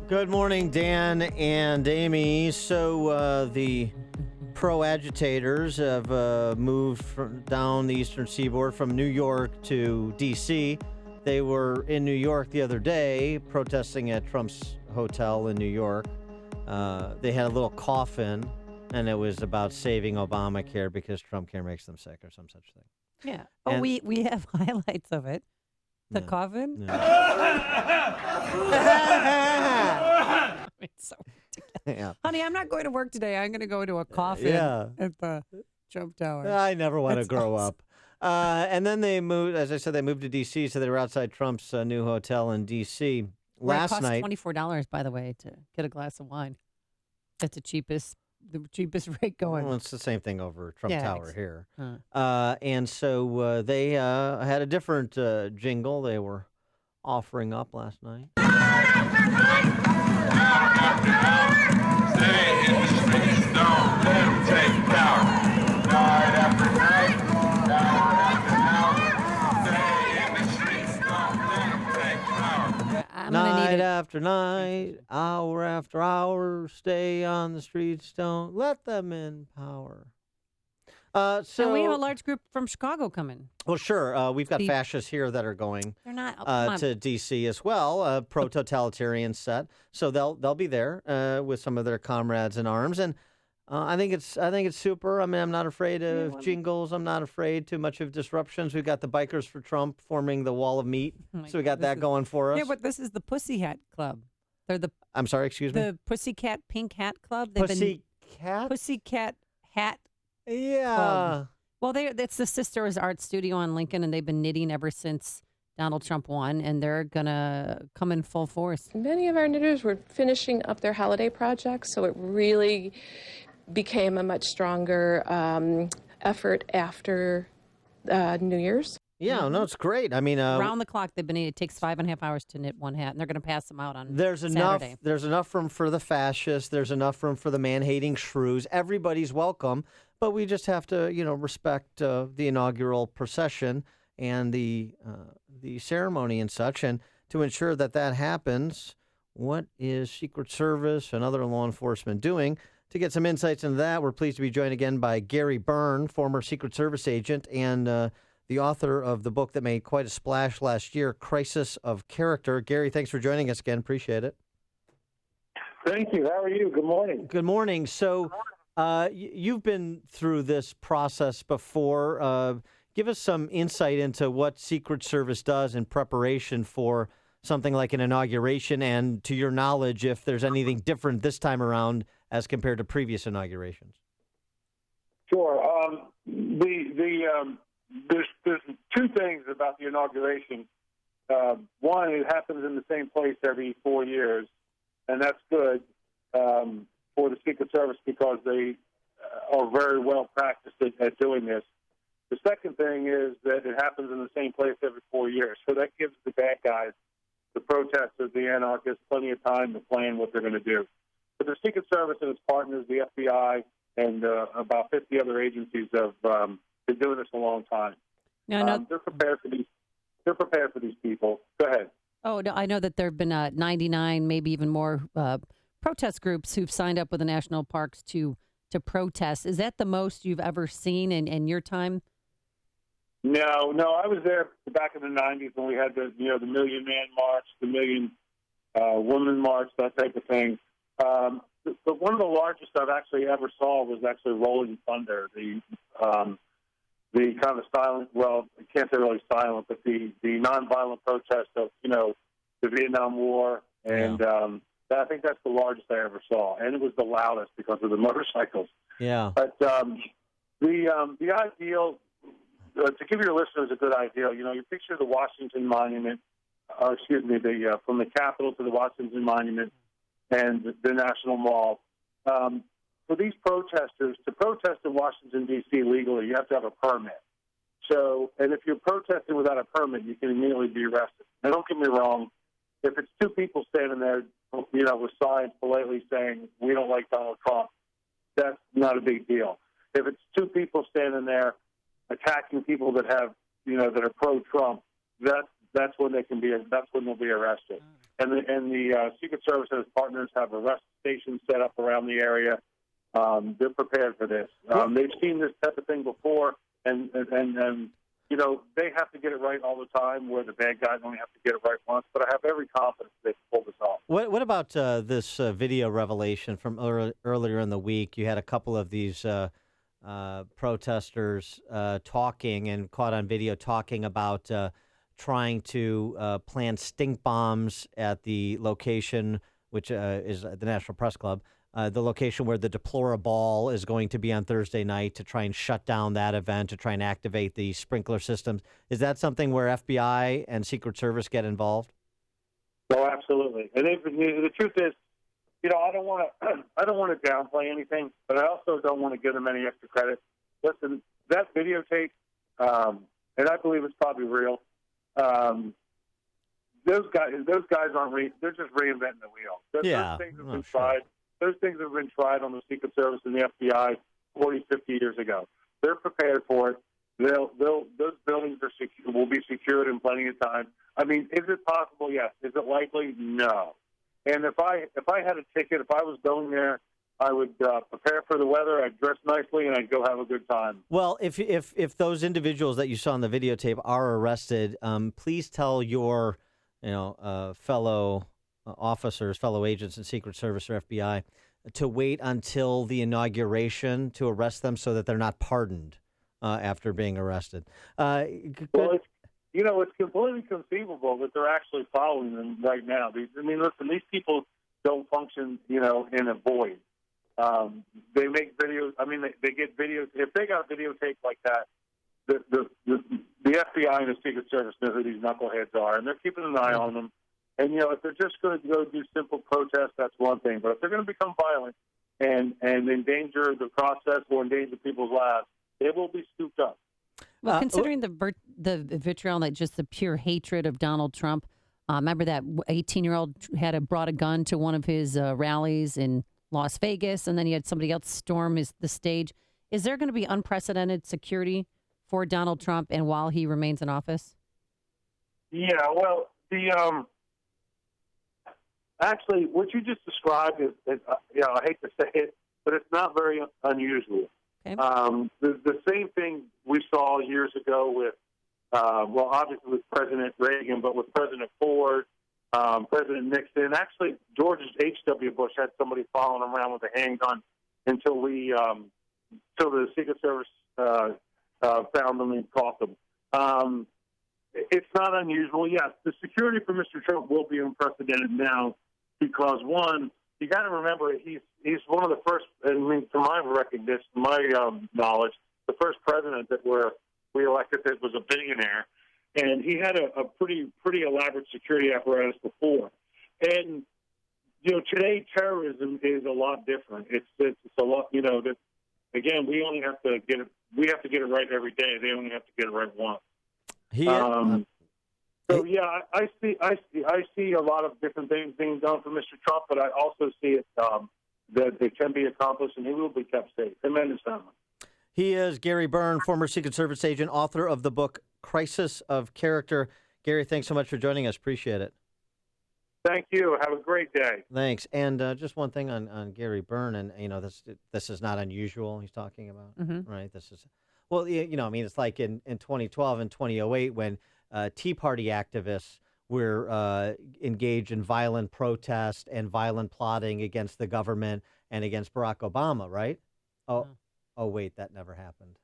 Good morning, Dan and Amy. So the pro-agitators have moved down the eastern seaboard from New York to D.C. They were in New York the other day protesting at Trump's hotel in New York. They had a little coffin, and it was about saving Obamacare because Trump care makes them sick or some such thing. Yeah. Oh, and we have highlights of it. The coffin? Yeah. It's so ridiculous. Yeah. Honey, I'm not going to work today. I'm going to go to a coffin at the Trump Tower. I never want to grow up. And then they moved, as I said, they moved to D.C., so they were outside Trump's new hotel in D.C. last night. It cost $24, by the way, to get a glass of wine. That's the cheapest rate going. Well, it's the same thing over Trump Tower here. Huh. And so they had a different jingle they were offering up last night. Stay in the streets, don't let them take power. Night after night, hour after hour. Stay in the streets, don't let them take power. Night after night, hour after hour, stay on the streets, don't let them in power. And we have a large group from Chicago coming. Well, sure. We've got fascists here that are going to D.C. as well, a pro-totalitarian set. So they'll be there with some of their comrades in arms, and I think it's super. I mean, I'm not afraid of jingles. I'm not afraid too much of disruptions. We've got the Bikers for Trump forming the wall of meat, so we got that going for us. Yeah, but this is the Pussy Hat Club. They're the. I'm sorry, excuse me. The Pussycat Pink Hat Club. Pussycat Hat. Yeah. Club. Well, it's the Sisters Art Studio on Lincoln, and they've been knitting ever since Donald Trump won, and they're going to come in full force. Many of our knitters were finishing up their holiday projects, so it really became a much stronger effort after New Year's. Yeah, no, it's great. I mean, around the clock they've been knitting. It takes 5.5 hours to knit one hat, and they're going to pass them out on Saturday. There's enough room for the fascists. There's enough room for the man-hating shrews. Everybody's welcome, but we just have to, respect the inaugural procession and the ceremony and such. And to ensure that happens, what is Secret Service and other law enforcement doing? To get some insights into that, we're pleased to be joined again by Gary Byrne, former Secret Service agent and the author of the book that made quite a splash last year, Crisis of Character. Gary, thanks for joining us again. Appreciate it. Thank you. How are you? Good morning. Good morning. So you've been through this process before. Give us some insight into what Secret Service does in preparation for something like an inauguration, and to your knowledge, if there's anything different this time around as compared to previous inaugurations. Sure. There's two things about the inauguration. One, it happens in the same place every 4 years, and that's good for the Secret Service because they are very well practiced at doing this. The second thing is that it happens in the same place every 4 years, so that gives the bad guys, the protesters, the anarchists, plenty of time to plan what they're going to do. But the Secret Service and its partners, the FBI, and about 50 other agencies have been doing this a long time. No. They're prepared for these. They're prepared for these people. Go ahead. Oh, no, I know that there have been 99, maybe even more protest groups who've signed up with the national parks to protest. Is that the most you've ever seen in your time? No. I was there back in the 90s when we had the Million Man March, the Million Woman March, that type of thing. But one of the largest I've actually ever saw was actually Rolling Thunder, the kind of silent, well, I can't say really silent, but the nonviolent protest of, the Vietnam War. And I think that's the largest I ever saw. And it was the loudest because of the motorcycles. Yeah. But the ideal, to give your listeners a good idea, you picture the Washington Monument, from the Capitol to the Washington Monument and the National Mall. For these protesters, to protest in Washington, D.C. legally, you have to have a permit. So, and if you're protesting without a permit, you can immediately be arrested. Now, don't get me wrong. If it's two people standing there, with signs politely saying, we don't like Donald Trump, that's not a big deal. If it's two people standing there attacking people that have, that are pro-Trump, that's that's when they'll be arrested. And the Secret Service and its partners have arrest stations set up around the area. They're prepared for this. They've seen this type of thing before, and you know, they have to get it right all the time, where the bad guys only have to get it right once. But I have every confidence they can pull this off. What about this video revelation from earlier in the week? You had a couple of these protesters talking and caught on video talking about trying to plant stink bombs at the location, which is the National Press Club, the location where the Deplora Ball is going to be on Thursday night, to try and shut down that event, to try and activate the sprinkler systems. Is that something where FBI and Secret Service get involved? Oh, absolutely. And the truth is, you know, I don't want to downplay anything, but I also don't want to give them any extra credit. Listen, that videotape, and I believe it's probably real. Those guys aren't. They're just reinventing the wheel. Those things have been tried. Those things have been tried on the Secret Service and the FBI 40, 50 years ago. They're prepared for it. Those buildings will be secured in plenty of time. I mean, is it possible? Yes. Is it likely? No. And if I had a ticket, if I was going there, I would prepare for the weather. I'd dress nicely, and I'd go have a good time. Well, if those individuals that you saw on the videotape are arrested, please tell your fellow officers, fellow agents in Secret Service or FBI to wait until the inauguration to arrest them, so that they're not pardoned after being arrested. Well, it's completely conceivable that they're actually following them right now. Listen, these people don't function, in a void. They make videos. They get videos. If they got a videotape like that, the FBI and the Secret Service know who these knuckleheads are, and they're keeping an eye on them. And, if they're just going to go do simple protests, that's one thing. But if they're going to become violent and endanger the process or endanger people's lives, they will be scooped up. Well, considering the vitriol and just the pure hatred of Donald Trump, remember that 18-year-old brought a gun to one of his rallies in Las Vegas, and then he had somebody else storm the stage. Is there going to be unprecedented security for Donald Trump and while he remains in office? Yeah, well, actually, what you just described is I hate to say it, but it's not very unusual. Okay. The same thing we saw years ago with, obviously with President Reagan, but with President Ford, President Nixon. Actually, George H.W. Bush had somebody following him around with a handgun until the Secret Service found them and caught them. It's not unusual. Yes, the security for Mr. Trump will be unprecedented now because, one, you got to remember he's one of the first. From my recognition, my knowledge, the first president that we elected that was a billionaire, and he had a pretty elaborate security apparatus before. And today terrorism is a lot different. It's a lot. That again, we only have to get it. We have to get it right every day. They only have to get it right once. I see a lot of different things being done for Mr. Trump, but I also see it that it can be accomplished, and he will be kept safe. Tremendous family. He is Gary Byrne, former Secret Service agent, author of the book Crisis of Character. Gary, thanks so much for joining us. Appreciate it. Thank you. Have a great day. Thanks. And just one thing on Gary Byrne, and this is not unusual. He's talking about right. This is it's like in 2012 and 2008 when Tea Party activists were engaged in violent protest and violent plotting against the government and against Barack Obama, right? Oh, wait, that never happened.